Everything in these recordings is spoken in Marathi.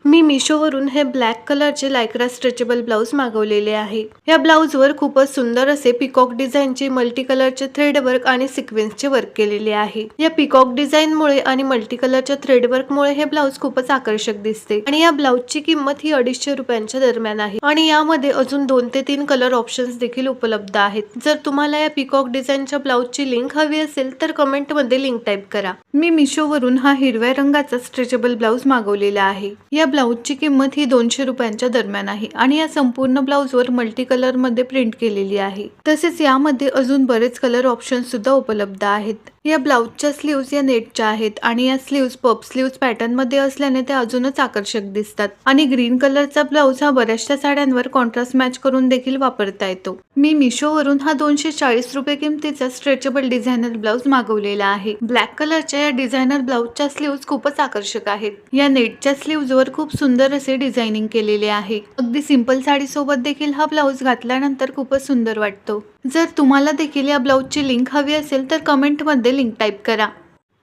मी मिशोवरून हे ब्लॅक कलरचे लायक्रा स्ट्रेचेबल ब्लाऊज मागवलेले आहे। या ब्लाऊजवर खूपच सुंदर असे पिकॉक डिझाईनचे मल्टी कलरचे थ्रेड वर्क आणि सिक्वेन्सचे वर्क केलेले आहे। या पिकॉक डिझाईनमुळे आणि मल्टी कलरच्या थ्रेड वर्कमुळे हे ब्लाऊज खूपच आकर्षक दिसते आणि या ब्लाऊजची किंमत ही 250 रुपयांच्या दरम्यान आहे आणि यामध्ये अजून 2 ते 3 कलर ऑप्शन्स देखील उपलब्ध आहेत। जर तुम्हाला या पिकॉक डिझाईनच्या ब्लाऊजची लिंक हवी असेल तर कमेंट मध्ये लिंक टाइप करा। मी मिशोवरून हा हिरव्या रंगाचा स्ट्रेचेबल ब्लाऊज मागवलेला आहे। या ब्लाऊजची किंमत ही 200 रुपयांच्या दरम्यान आहे आणि या संपूर्ण ब्लाऊजवर मल्टी कलर मध्ये प्रिंट केलेली आहे। तसेच यामध्ये अजून बरेच कलर ऑप्शन सुद्धा उपलब्ध आहेत। या ब्लाऊजच्या स्लीव्ज या नेटच्या आहेत आणि या स्लीव्ज पफ स्लीव्ज पॅटर्न मध्ये असल्याने ते अजूनच आकर्षक दिसतात आणि ग्रीन कलरचा ब्लाऊज हा बऱ्याचशा साड्यांवर कॉन्ट्रास्ट मॅच करून देखील वापरता येतो। मी मिशोवरून हा 240 रुपये किमतीचा स्ट्रेचेबल डिझायनर ब्लाऊज मागवलेला आहे। ब्लॅक कलरच्या या डिझायनर ब्लाऊजच्या स्लीव्ज खूपच आकर्षक आहेत। या नेटच्या स्लीव्जवर खूप सुंदर असे डिझायनिंग केलेले आहे। अगदी सिंपल साडी सोबत देखील हा ब्लाऊज घातल्यानंतर खूपच सुंदर वाटतो। जर तुम्हाला देखील या ब्लाऊजची लिंक हवी असेल तर कमेंट मध्ये लिंक टाइप करा।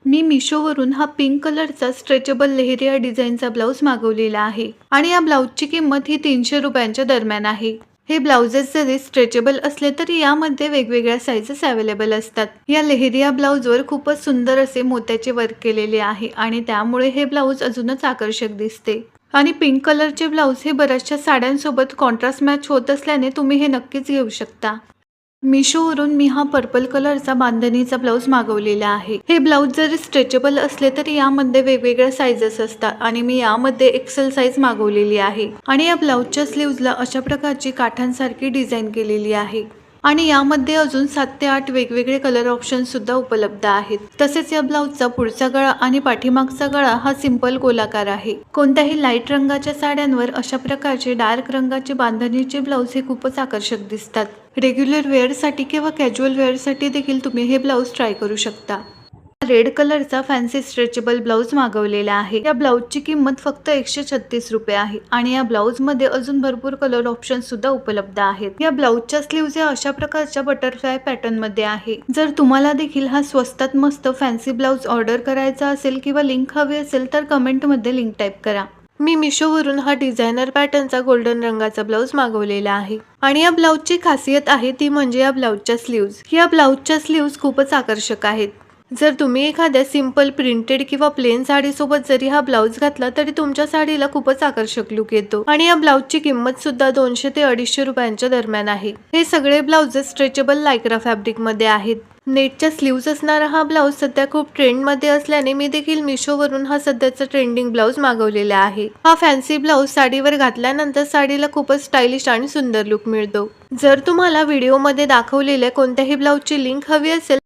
मी मिशोवरून हा पिंक कलरचा स्ट्रेचेबल लेहरिया डिझाईनचा ब्लाऊज मागवलेला आहे आणि या ब्लाऊजची किंमत ही 300 रुपयांच्या दरम्यान आहे। हे ब्लाउजेस जरी स्ट्रेचेबल असले तरी यामध्ये वेगवेगळ्या साइजेस अवेलेबल असतात। या लेहरिया ब्लाऊजवर खूपच सुंदर असे मोत्याचे वर्क केलेले आहे आणि त्यामुळे हे ब्लाऊज अजूनच आकर्षक दिसते आणि पिंक कलरचे ब्लाऊज हे बऱ्याचशा साड्यांसोबत कॉन्ट्रास्ट मॅच होत असल्याने तुम्ही हे नक्कीच घेऊ शकता। मिशोवरून मी हा पर्पल कलरचा बांधणीचा ब्लाऊज मागवलेला आहे। हे ब्लाऊज जरी स्ट्रेचेबल असले तरी यामध्ये वेगवेगळ्या साइजेस असतात आणि मी यामध्ये एक्सेल साइज मागवलेली आहे आणि या ब्लाऊजच्या स्लीव्जला अशा प्रकारची काठांसारखी डिझाईन केलेली आहे आणि यामध्ये अजून 7 ते 8 वेगवेगळे कलर ऑप्शन सुद्धा उपलब्ध आहेत। तसेच या ब्लाऊजचा पुढचा गळा आणि पाठीमागचा गळा हा सिंपल गोलाकार आहे। कोणत्याही लाईट रंगाच्या साड्यांवर अशा प्रकारचे डार्क रंगाचे बांधणीचे ब्लाऊज हे खूपच आकर्षक दिसतात। रेग्युलर वेअर साठी किंवा कॅज्युअल वेअर साठी देखील तुम्ही हे ब्लाऊज ट्राय करू शकता। रेड कलरचा फॅन्सी स्ट्रेचेबल ब्लाऊज मागवलेला आहे। या ब्लाऊजची किंमत फक्त 136 रुपये आहे आणि या ब्लाऊज मध्ये अजून भरपूर कलर ऑप्शन सुद्धा उपलब्ध आहेत। या ब्लाऊजच्या स्लीव्ज या अशा प्रकारच्या बटरफ्लाय पॅटर्न मध्ये आहे। जर तुम्हाला देखील हा स्वस्तात मस्त फॅन्सी ब्लाऊज ऑर्डर करायचा असेल किंवा लिंक हवी असेल तर कमेंट मध्ये लिंक टाइप करा। मी मिशोवरून हा डिझायनर पॅटर्नचा गोल्डन रंगाचा ब्लाऊज मागवलेला आहे आणि या ब्लाऊजची खासियत आहे ती म्हणजे या ब्लाऊजच्या स्लीव्ज। या ब्लाऊजच्या स्लीव्ज खूपच आकर्षक आहेत। जर तुम्ही एखाद्या सिंपल प्रिंटेड किंवा प्लेन साडी सोबत जरी हा ब्लाऊज घातला तरी तुमच्या साडीला खूपच आकर्षक लुक येतो आणि या ब्लाऊजची किंमत सुद्धा 200 ते 250 रुपयांच्या दरम्यान आहे। हे सगळे ब्लाऊजेस स्ट्रेचेबल लायक्रा फॅब्रिक मध्ये आहेत। नेटच्या स्लीव्ज असणारा हा ब्लाऊज सध्या खूप ट्रेंड मध्ये असल्याने मी देखील मिशोवरून हा सध्याचा ट्रेंडिंग ब्लाऊज मागवलेला आहे। हा फॅन्सी ब्लाऊज साडीवर घातल्यानंतर साडीला खूपच स्टायलिश आणि सुंदर लुक मिळतो। जर तुम्हाला व्हिडिओ मध्ये दाखवलेल्या कोणत्याही ब्लाऊजची लिंक हवी असेल